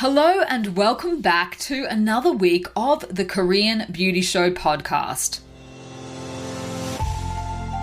Hello and welcome back to another week of the Korean Beauty Show podcast.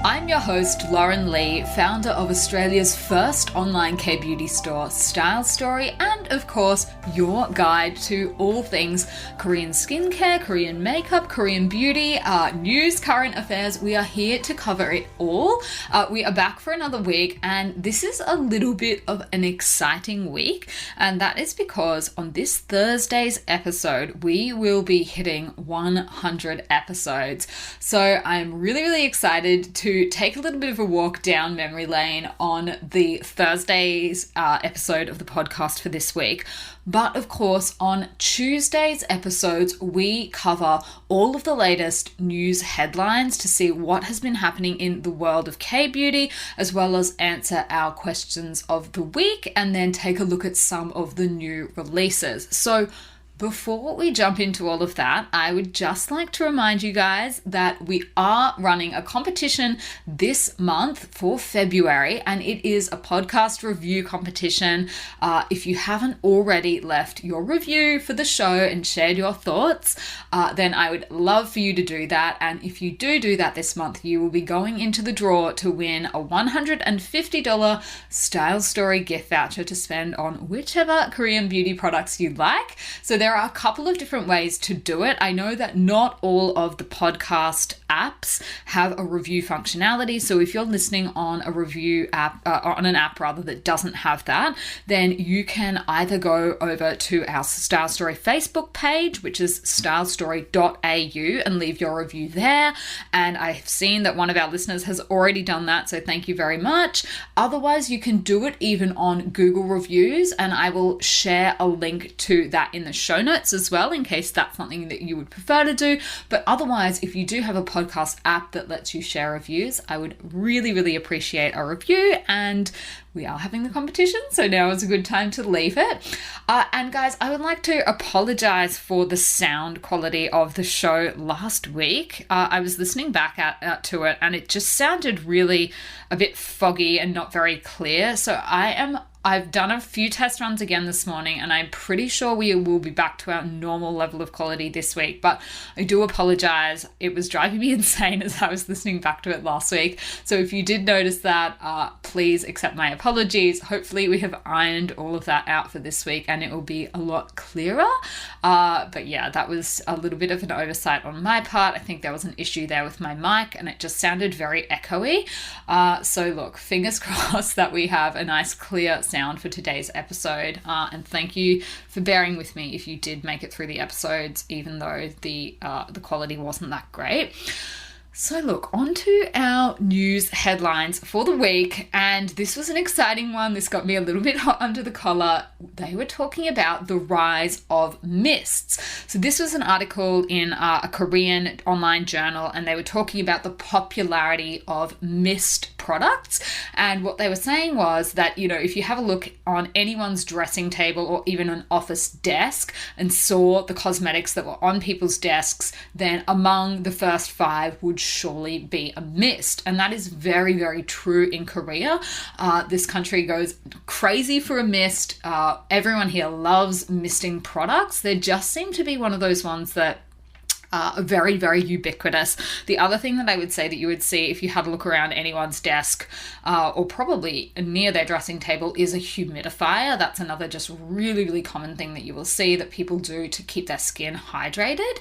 I'm your host, Lauren Lee, founder of Australia's first online Kbeauty store, Style Story, and of course, your guide to all things Korean skincare, Korean makeup, Korean beauty, news, current affairs. We are here to cover it all. We are back for another week, and this is a little bit of an exciting week, and that is because on this Thursday's episode, we will be hitting 100 episodes. So I'm really excited to take a little bit of a walk down memory lane on the Thursday's episode of the podcast for this week. But of course, on Tuesday's episodes, we cover all of the latest news headlines to see what has been happening in the world of K-beauty, as well as answer our questions of the week and then take a look at some of the new releases. So before we jump into all of that, I would just like to remind you guys that we are running a competition this month for February, and it is a podcast review competition. If you haven't already left your review for the show and shared your thoughts, then I would love for you to do that. And if you do that this month, you will be going into the draw to win a $150 Style Story gift voucher to spend on whichever Korean beauty products you like. So there are a couple of different ways to do it. I know that not all of the podcast apps have a review functionality. So if you're listening on a review app, on an app rather that doesn't have that, then you can either go over to our Style Story Facebook page, which is stylestory.au, and leave your review there. And I've seen that one of our listeners has already done that, so thank you very much. Otherwise, you can do it even on Google Reviews, and I will share a link to that in the show notes as well, in case that's something that you would prefer to do. But otherwise, if you do have a podcast app that lets you share reviews, I would really appreciate a review. And we are having the competition, so now is a good time to leave it. And guys, I would like to apologize for the sound quality of the show last week. I was listening back to it, and it just sounded really a bit foggy and not very clear. So I've done a few test runs again this morning, and I'm pretty sure we will be back to our normal level of quality this week, but I do apologize. It was driving me insane as I was listening back to it last week. So if you did notice that, please accept my apologies. Hopefully we have ironed all of that out for this week and it will be a lot clearer. But yeah, that was a little bit of an oversight on my part. I think there was an issue there with my mic and it just sounded very echoey. So look, fingers crossed that we have a nice clear sound for today's episode, and thank you for bearing with me if you did make it through the episodes, even though the quality wasn't that great. So look, on to our news headlines for the week, and this was an exciting one. This got me a little bit hot under the collar. They were talking about the rise of mists. So this was an article in a Korean online journal, and they were talking about the popularity of mist products. And what they were saying was that, you know, if you have a look on anyone's dressing table or even an office desk and saw the cosmetics that were on people's desks, then among the first 5 would surely be a mist. And that is very true in Korea. This country goes crazy for a mist. Everyone here loves misting products. They just seem to be one of those ones that very ubiquitous. The other thing that I would say that you would see if you had a look around anyone's desk or probably near their dressing table is a humidifier. That's another just really common thing that you will see that people do to keep their skin hydrated.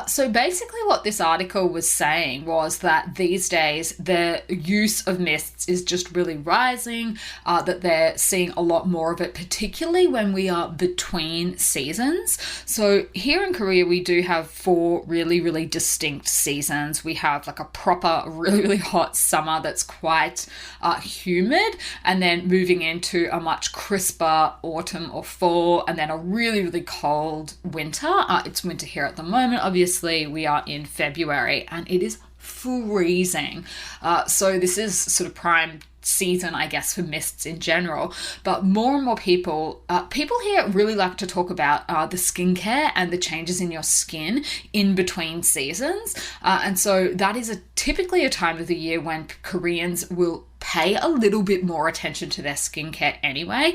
So basically what this article was saying was that these days the use of mists is just really rising, that they're seeing a lot more of it, particularly when we are between seasons. So here in Korea, we do have 4 really distinct seasons. We have like a proper really hot summer that's quite humid, and then moving into a much crisper autumn or fall, and then a really cold winter. It's winter here at the moment. Obviously, we are in February and it is freezing. So this is sort of prime season, I guess, for mists in general. But more and more people here really like to talk about the skincare and the changes in your skin in between seasons. And so that is typically a time of the year when Koreans will pay a little bit more attention to their skincare anyway.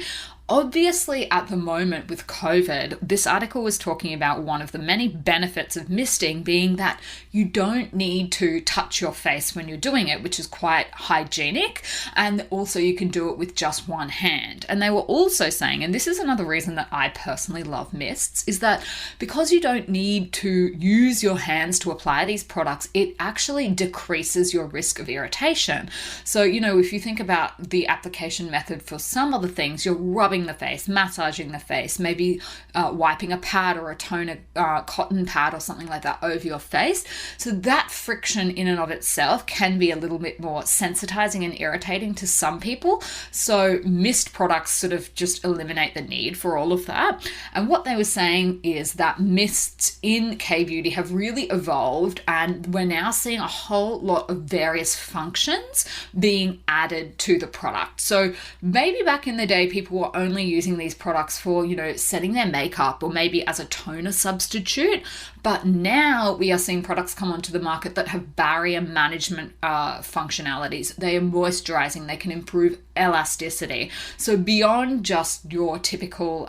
Obviously, at the moment with COVID, this article was talking about one of the many benefits of misting being that you don't need to touch your face when you're doing it, which is quite hygienic. And also you can do it with just one hand. And they were also saying, and this is another reason that I personally love mists, is that because you don't need to use your hands to apply these products, it actually decreases your risk of irritation. So, if you think about the application method for some other things, you're rubbing the face, massaging the face, maybe wiping a pad or a toner, cotton pad or something like that over your face. So that friction in and of itself can be a little bit more sensitizing and irritating to some people. So mist products sort of just eliminate the need for all of that. And what they were saying is that mists in Kbeauty have really evolved, and we're now seeing a whole lot of various functions being added to the product. So maybe back in the day, people were only using these products for, setting their makeup or maybe as a toner substitute. But now we are seeing products come onto the market that have barrier management functionalities. They are moisturizing, they can improve elasticity. So beyond just your typical,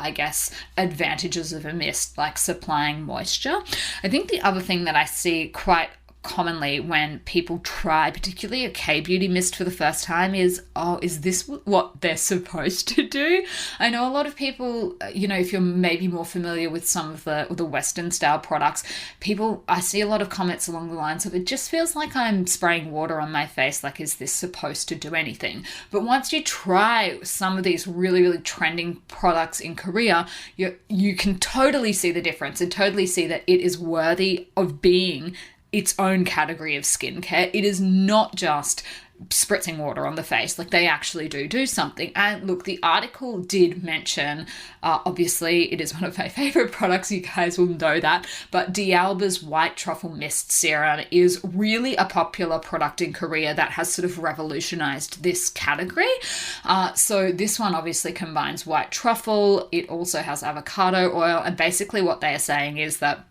advantages of a mist, like supplying moisture, I think the other thing that I see quite commonly when people try particularly a Kbeauty mist for the first time is this what they're supposed to do? I know a lot of people, if you're maybe more familiar with some of the Western style products, I see a lot of comments along the lines of, it just feels like I'm spraying water on my face, like is this supposed to do anything? But once you try some of these really, really trending products in Korea, you can totally see the difference and totally see that it is worthy of being its own category of skincare. It is not just spritzing water on the face, like they actually do something. And look, the article did mention, obviously it is one of my favorite products, you guys will know that, but D'Alba's White Truffle Mist Serum is really a popular product in Korea that has sort of revolutionized this category. So this one obviously combines white truffle, it also has avocado oil, and basically what they are saying is that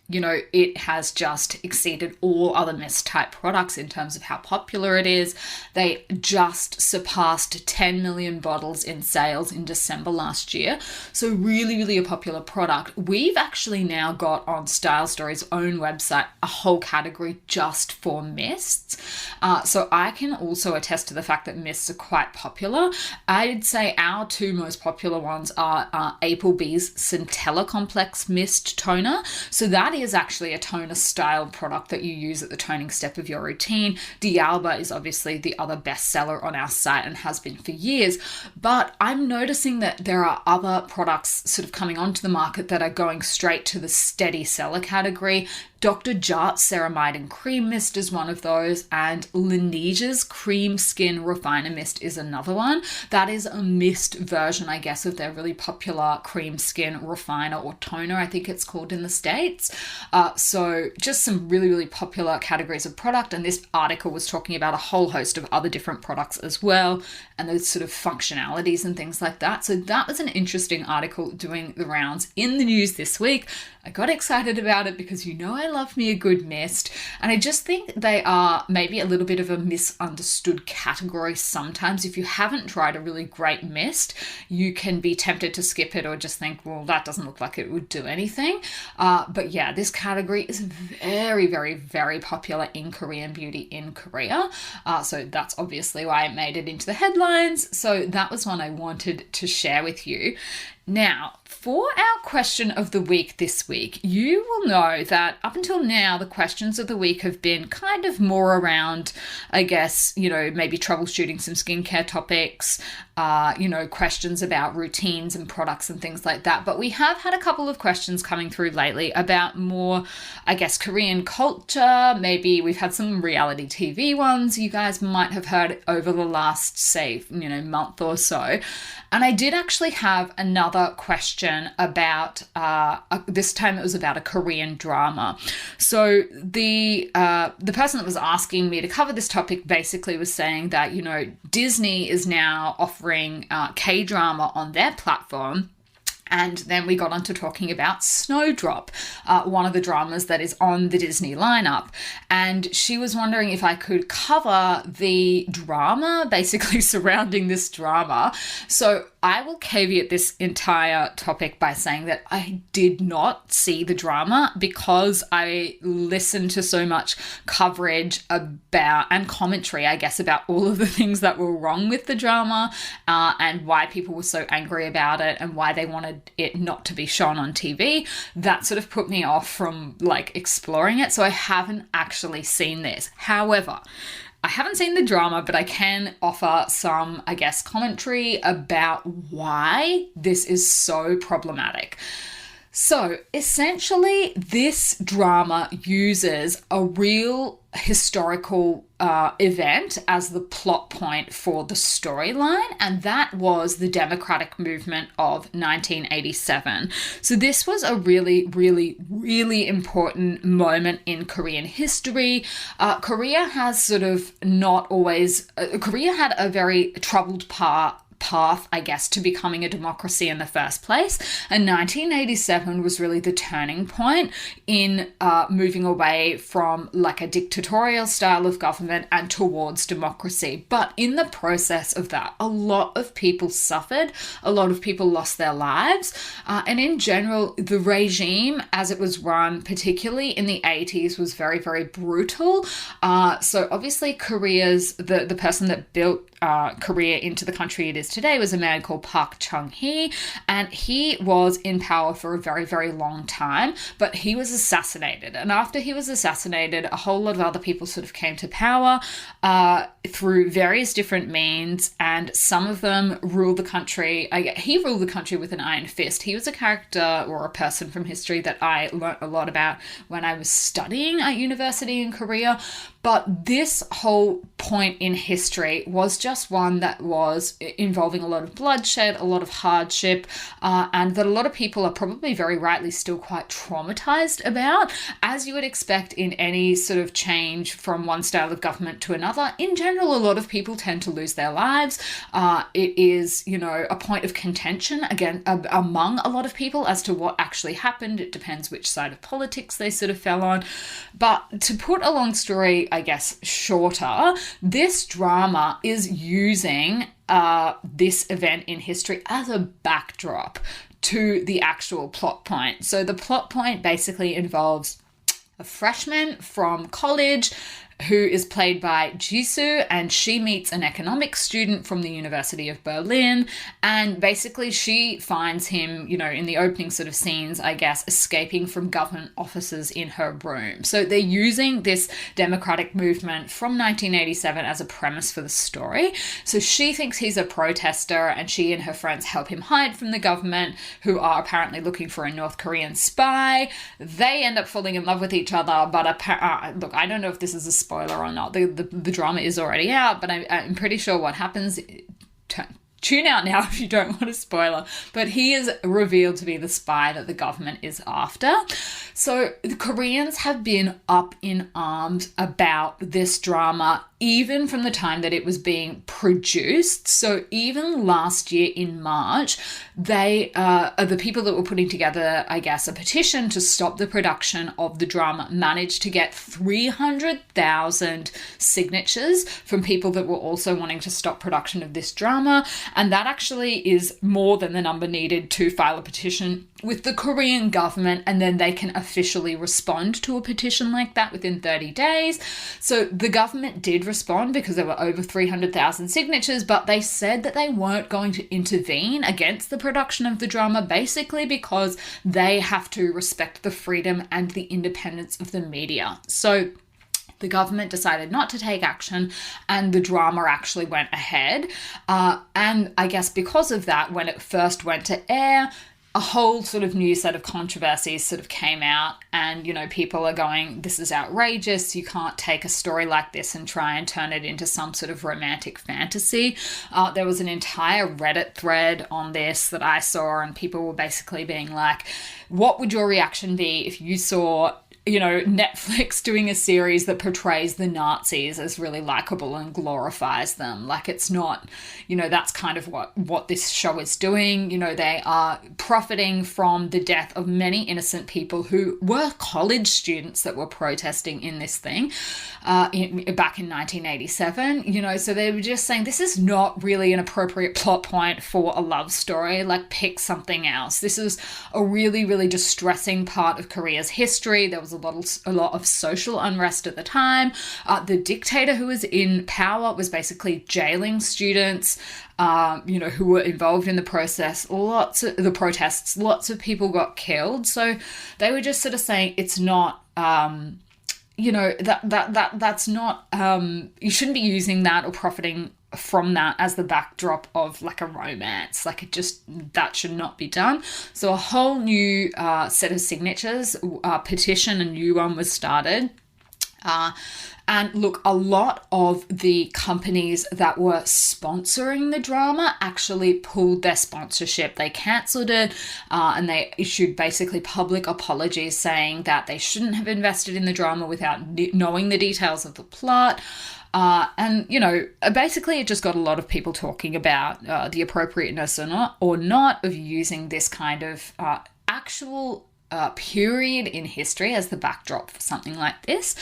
it has just exceeded all other mist type products in terms of how popular it is. They just surpassed 10 million bottles in sales in December last year. So really, really a popular product. We've actually now got on Style Story's own website a whole category just for mists. So I can also attest to the fact that mists are quite popular. I'd say our two most popular ones are Applebee's Centella Complex Mist Toner. So that is actually a toner style product that you use at the toning step of your routine. D'Alba is obviously the other bestseller on our site and has been for years, but I'm noticing that there are other products sort of coming onto the market that are going straight to the steady seller category. Dr. Jart's Ceramide and Cream Mist is one of those, and Laneige's Cream Skin Refiner Mist is another one. That is a mist version, I guess, of their really popular Cream Skin Refiner or Toner, I think it's called in the States. So just some really, really popular categories of product, and this article was talking about a whole host of other different products as well, and those sort of functionalities and things like that. So that was an interesting article doing the rounds in the news this week. I got excited about it because I love me a good mist, and I just think they are maybe a little bit of a misunderstood category sometimes. If you haven't tried a really great mist, you can be tempted to skip it or just think, well, that doesn't look like it would do anything. But yeah, this category is very, very, very popular in Korean beauty in Korea. So that's obviously why it made it into the headlines. So that was one I wanted to share with you. Now, for our question of the week this week, you will know that up until now, the questions of the week have been kind of more around, I guess, maybe troubleshooting some skincare topics, questions about routines and products and things like that. But we have had a couple of questions coming through lately about more, I guess, Korean culture. Maybe we've had some reality TV ones you guys might have heard over the last, say, month or so. And I did actually have another question about, this time it was about a Korean drama. So the person that was asking me to cover this topic basically was saying that, Disney is now offering K-drama on their platform. And then we got on to talking about Snowdrop, one of the dramas that is on the Disney lineup. And she was wondering if I could cover the drama basically surrounding this drama. So I will caveat this entire topic by saying that I did not see the drama because I listened to so much coverage about and commentary, I guess, about all of the things that were wrong with the drama and why people were so angry about it and why they wanted it not to be shown on TV. That sort of put me off from like exploring it. So I haven't actually seen this. However, I haven't seen the drama, but I can offer some, I guess, commentary about why this is so problematic. So essentially, this drama uses a real historical event as the plot point for the storyline, and that was the democratic movement of 1987. So this was a really, really, really important moment in Korean history. Korea has sort of not always... Korea had a very troubled path, I guess, to becoming a democracy in the first place. And 1987 was really the turning point in moving away from like a dictatorial style of government and towards democracy. But in the process of that, a lot of people suffered, a lot of people lost their lives. And in general, the regime as it was run, particularly in the 80s, was very, very brutal. So obviously Korea's, the person that built Korea into the country it is today was a man called Park Chung-hee, and he was in power for a very, very long time, but he was assassinated. And after he was assassinated, a whole lot of other people sort of came to power through various different means, and some of them ruled the country. He ruled the country with an iron fist. He was a character or a person from history that I learnt a lot about when I was studying at university in Korea. But this whole point in history was just one that was involving a lot of bloodshed, a lot of hardship, and that a lot of people are probably very rightly still quite traumatized about, as you would expect in any sort of change from one style of government to another. In general, a lot of people tend to lose their lives. It is, a point of contention, again, among a lot of people as to what actually happened. It depends which side of politics they sort of fell on. But to put a long story, I guess, shorter, this drama is using this event in history as a backdrop to the actual plot point. So the plot point basically involves a freshman from college who is played by Jisoo, and she meets an economics student from the University of Berlin, and basically she finds him, in the opening sort of scenes, I guess, escaping from government offices in her room. So they're using this democratic movement from 1987 as a premise for the story. So she thinks he's a protester, and she and her friends help him hide from the government, who are apparently looking for a North Korean spy. They end up falling in love with each other, but look, I don't know if this is a spoiler or not. The drama is already out, but I'm pretty sure what happens... Tune out now if you don't want a spoiler. But he is revealed to be the spy that the government is after. So the Koreans have been up in arms about this drama even from the time that it was being produced. So even last year in March, they the people that were putting together, I guess, a petition to stop the production of the drama managed to get 300,000 signatures from people that were also wanting to stop production of this drama. And that actually is more than the number needed to file a petition with the Korean government, and then they can officially respond to a petition like that within 30 days. So the government did respond because there were over 300,000 signatures, but they said that they weren't going to intervene against the production of the drama, basically because they have to respect the freedom and the independence of the media. So the government decided not to take action, and the drama actually went ahead. And I guess because of that, when it first went to air, a whole sort of new set of controversies sort of came out, and, people are going, this is outrageous. You can't take a story like this and try and turn it into some sort of romantic fantasy. There was an entire Reddit thread on this that I saw, and people were basically being like, what would your reaction be if you saw Netflix doing a series that portrays the Nazis as really likable and glorifies them. Like, it's not, that's kind of what this show is doing. They are profiting from the death of many innocent people who were college students that were protesting in this thing back in 1987. So they were just saying, this is not really an appropriate plot point for a love story. Like, pick something else. This is a really, really distressing part of Korea's history. There was a lot of social unrest at the time. The dictator who was in power was basically jailing students, who were involved in the process. Lots of people got killed. So they were just sort of saying it's not, that's not, you shouldn't be using that or profiting from that as the backdrop of like a romance. Like, that should not be done. So a whole new set of signatures, petition, a new one was started. And look, a lot of the companies that were sponsoring the drama actually pulled their sponsorship. They cancelled it, and they issued basically public apologies saying that they shouldn't have invested in the drama without knowing the details of the plot. Basically it just got a lot of people talking about the appropriateness or not of using this kind of actual period in history as the backdrop for something like this.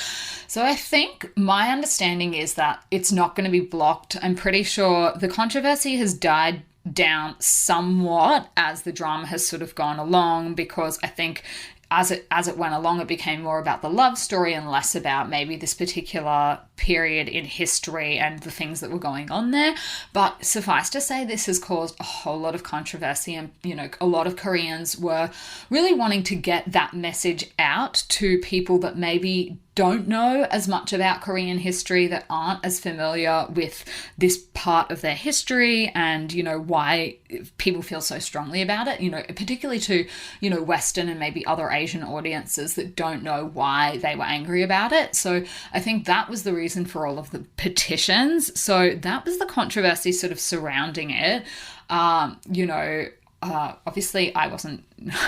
So I think my understanding is that it's not going to be blocked. I'm pretty sure the controversy has died down somewhat as the drama has sort of gone along, because I think as it went along, it became more about the love story and less about maybe this particular period in history and the things that were going on there. But suffice to say, this has caused a whole lot of controversy, and a lot of Koreans were really wanting to get that message out to people that maybe don't know as much about Korean history, that aren't as familiar with this part of their history, and why people feel so strongly about it, particularly to Western and maybe other Asian audiences that don't know why they were angry about it. So I think that was the reason for all of the petitions. So that was the controversy sort of surrounding it. Obviously I wasn't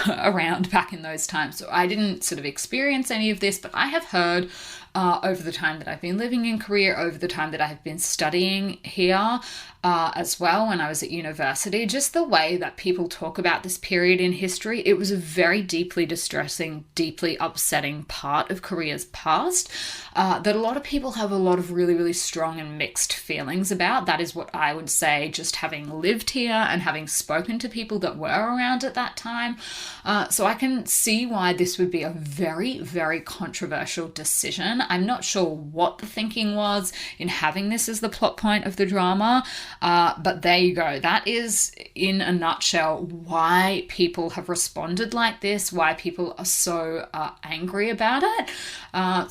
around back in those times, so I didn't sort of experience any of this, but I have heard over the time that I've been living in Korea, over the time that I have been studying here as well when I was at university, just the way that people talk about this period in history. It was a very deeply distressing, deeply upsetting part of Korea's past that a lot of people have a lot of really, really strong and mixed feelings about. That is what I would say, just having lived here and having spoken to people that were around at that time. So I can see why this would be a very, very controversial decision. I'm not sure what the thinking was in having this as the plot point of the drama, but there you go. That is, in a nutshell, why people have responded like this, why people are so angry about it.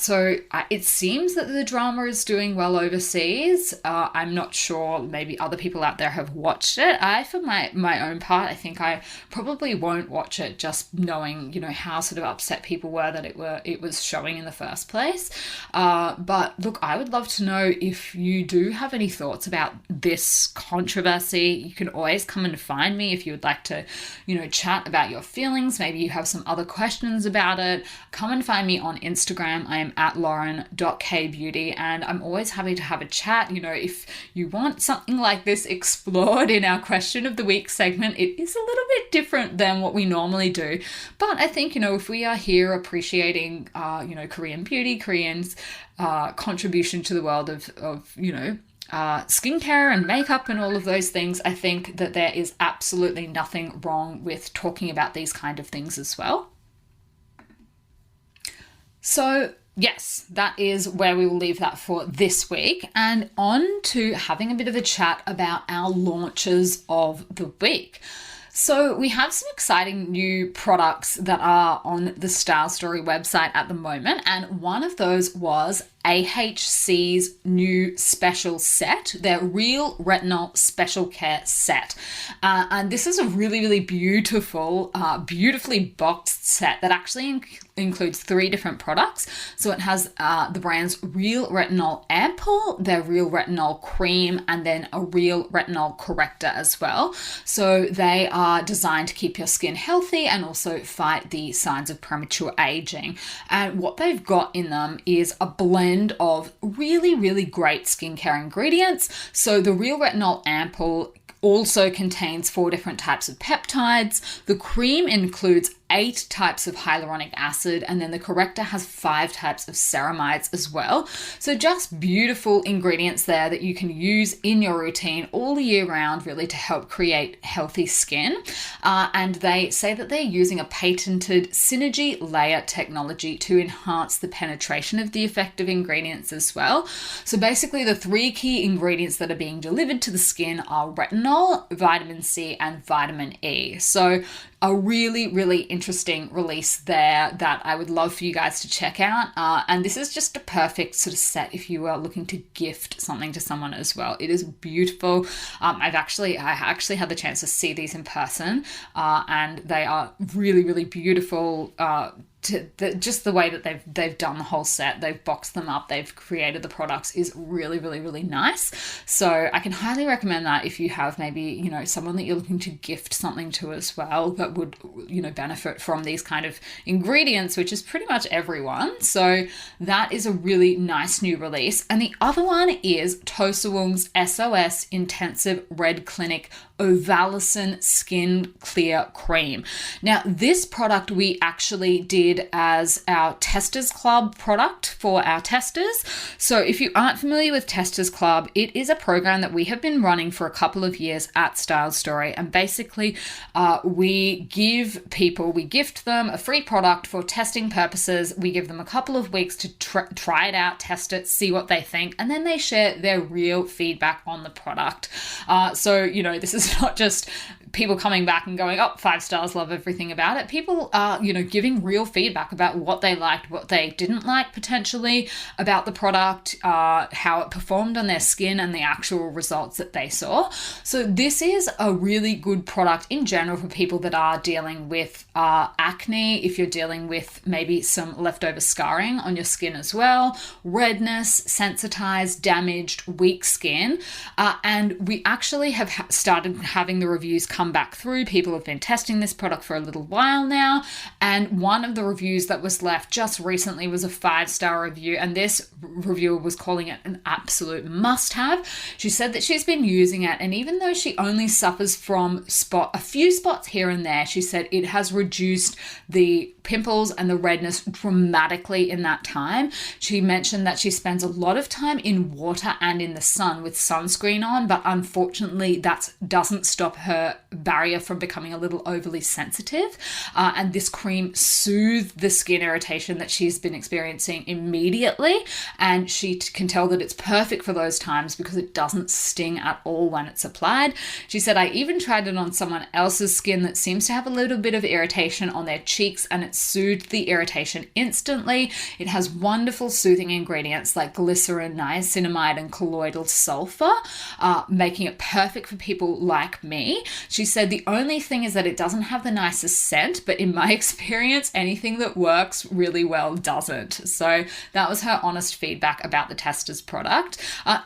So it seems that the drama is doing well overseas. I'm not sure, maybe other people out there have watched it. For my own part, I think I probably won't watch it, just knowing, how sort of upset people were that it was showing in the first place. But look, I would love to know if you do have any thoughts about this controversy. You can always come and find me if you would like to, chat about your feelings. Maybe you have some other questions about it. Come and find me on Instagram. I am at lauren.kbeauty, and I'm always happy to have a chat. If you want something like this explored in our question of the week segment, it is a little bit different than what we normally do. But I think, if we are here appreciating, Korean beauty, Koreans' contribution to the world of skincare and makeup and all of those things, I think that there is absolutely nothing wrong with talking about these kind of things as well. So yes, that is where we will leave that for this week, and on to having a bit of a chat about our launches of the week. So we have some exciting new products that are on the Style Story website at the moment, and one of those was AHC's new special set, their Real Retinol Special Care Set. And this is a really, really beautiful, beautifully boxed set that actually includes 3 different products. So it has the brand's Real Retinol Ampoule, their Real Retinol Cream, and then a Real Retinol Corrector as well. So they are designed to keep your skin healthy and also fight the signs of premature aging. And what they've got in them is a blend of really, really great skincare ingredients. So the Real Retinol Ampoule also contains 4 different types of peptides. The cream includes 8 types of hyaluronic acid, and then the corrector has 5 types of ceramides as well. So just beautiful ingredients there that you can use in your routine all year round, really, to help create healthy skin. And they say that they're using a patented synergy layer technology to enhance the penetration of the effective ingredients as well. So basically the 3 key ingredients that are being delivered to the skin are retinol, vitamin C, and vitamin E. So a really, really interesting release there that I would love for you guys to check out. And this is just a perfect sort of set if you are looking to gift something to someone as well. It is beautiful. I actually had the chance to see these in person, and they are really, really beautiful. Just the way that they've done the whole set, they've boxed them up, they've created the products is really, really, really nice. So I can highly recommend that if you have maybe, someone that you're looking to gift something to as well that would, benefit from these kind of ingredients, which is pretty much everyone. So that is a really nice new release. And the other one is Tosowoong's SOS Intensive Red Clinic Ovalicin Skin Clear Cream. Now, this product we actually did as our Testers Club product for our testers. So if you aren't familiar with Testers Club, it is a program that we have been running for a couple of years at Style Story. And basically, we gift them a free product for testing purposes. We give them a couple of weeks to try it out, test it, see what they think, and then they share their real feedback on the product. So, this is not just people coming back and going, 5 stars, love everything about it. People are, giving real feedback about what they liked, what they didn't like potentially about the product, how it performed on their skin and the actual results that they saw. So this is a really good product in general for people that are dealing with acne, if you're dealing with maybe some leftover scarring on your skin as well, redness, sensitized, damaged, weak skin. And we actually have started having the reviews come back through. People have been testing this product for a little while now, and one of the reviews that was left just recently was a 5-star review, and this reviewer was calling it an absolute must-have. She said that she's been using it, and even though she only suffers from a few spots here and there, she said it has reduced the pimples and the redness dramatically in that time. She mentioned that she spends a lot of time in water and in the sun with sunscreen on, but unfortunately that doesn't stop her barrier from becoming a little overly sensitive. And this cream soothed the skin irritation that she's been experiencing immediately. And she can tell that it's perfect for those times because it doesn't sting at all when it's applied. She said, I even tried it on someone else's skin that seems to have a little bit of irritation on their cheeks, and it soothed the irritation instantly. It has wonderful soothing ingredients like glycerin, niacinamide, and colloidal sulfur, making it perfect for people like me. She said the only thing is that it doesn't have the nicest scent, but in my experience, anything that works really well doesn't. So that was her honest feedback about the Testers product.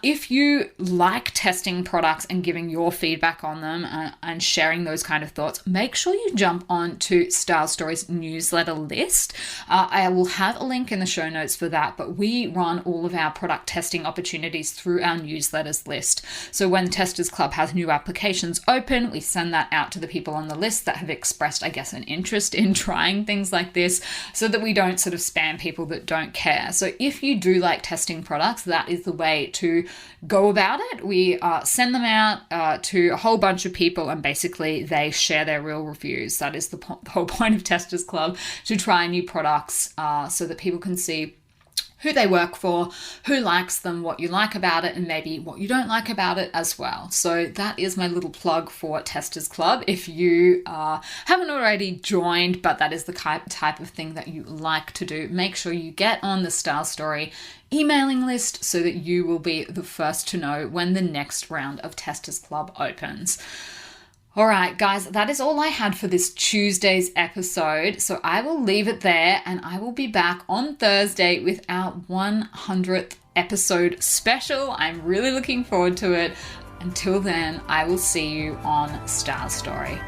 If you like testing products and giving your feedback on them and sharing those kind of thoughts, make sure you jump on to Style Story's newsletter list. I will have a link in the show notes for that, but we run all of our product testing opportunities through our newsletters list. So when Testers Club has new applications open, we send that out to the people on the list that have expressed, I guess, an interest in trying things like this, so that we don't sort of spam people that don't care. So if you do like testing products, that is the way to go about it. We send them out to a whole bunch of people, and basically they share their real reviews. That is the whole point of Testers Club, to try new products so that people can see who they work for, who likes them, what you like about it, and maybe what you don't like about it as well. So that is my little plug for Testers Club. If you haven't already joined, but that is the type of thing that you like to do, make sure you get on the Style Story emailing list so that you will be the first to know when the next round of Testers Club opens. All right, guys, that is all I had for this Tuesday's episode. So I will leave it there, and I will be back on Thursday with our 100th episode special. I'm really looking forward to it. Until then, I will see you on Style Story.